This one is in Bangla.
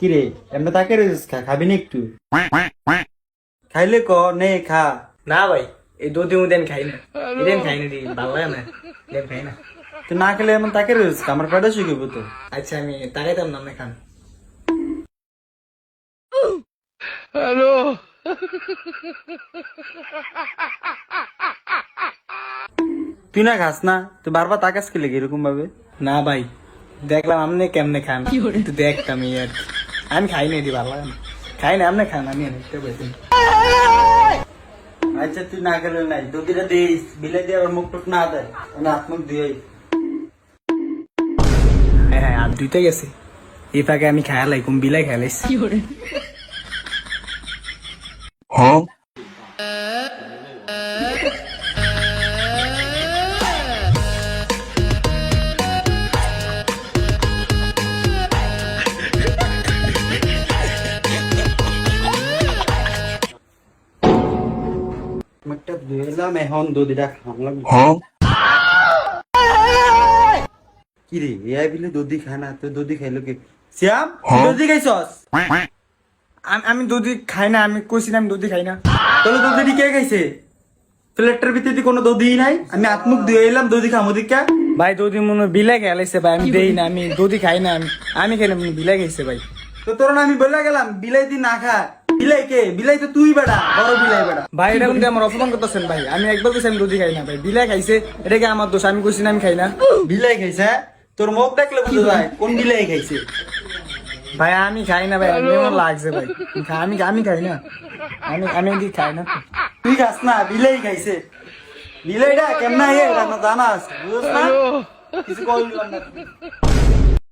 কিরে এমনি তাকে রয়েছিস খাবি না একটু খাইলে ক নে খা না ভাই এই দুধ মুধ আমি খাই না এদিন খাই না ভালো লাগে না এদিন খাই না। তুই না খেলে এমন তাকে রয়েছিস আমার পেটে শুকিব তো। আচ্ছা আমি তাকাইতাম না আপনি খান। তুই না খাস না তুই বারবার তাকাস কি লেগে এরকম ভাবে? না ভাই দেখলাম আপনি কেমনে খান একটু দেখতাম এই আর কি। আমি খাই না এটি ভালো লাগে না খাই না আপনি খান আমি দেখতে পাইছি। আচ্ছা তুই না খেলে নাই দুদিটা দিস বিলে দিয়ে আবার মুখ টুক না দেয় মানে হাত মুখ দিয়ে হ্যাঁ হ্যাঁ আর দুইটা গেছে এই ফাঁকে আমি খেয়াল আইকুম বিলাই খেয়ালাইছি। মুখটা ধুয়ে এলাম এখন দুদিটা খাম লাগবে। কি রে এআই বিলে দুধি খায় না তুই দুধি খাইলো কি শ্যাম তুই দুধি খাইছস? আমি দুধি খাই না আমি কইছি না আমি দুধি খাই না। তাহলে দুধি কে খাইছে? প্লেটের ভিতরে কোনো দুধি নাই আমি হাত মুখ ধুয়ে এলাম দুধি খামো দিকা। ভাই দুধি মনে হয় বিলাই খেয়ালাইছে ভাই আমি দেই না আমি দুধি খাই না আমি খাই না বিলাই খাইছে ভাই। তো তোর না আমি বলে গেলাম বিলাই দি না খা বিলাই কে বিলাই তো তুই বেড়া বড় বিলাই বেড়া। ভাই এটা কিন্তু আমার অপমান করতেছেন ভাই আমি একবার কইছি আমি দুধি খাই না ভাই বিলাই খাইছে এটা কি আমার দোষ আমি কইছি না আমি খাই না। বিলাই খাইছে তোর মুখ দেখলে বুঝতে যায় কোন বিলাই খাইছে। ভাই আমি খাই না ভাই আমি আমার লাগছে ভাই আমি খাই না আমি কি খাই না। তুই খাস না বিলাই খাইছে বিলাইটা কেমন জানাস বুঝছ না কিছু কইলাম না।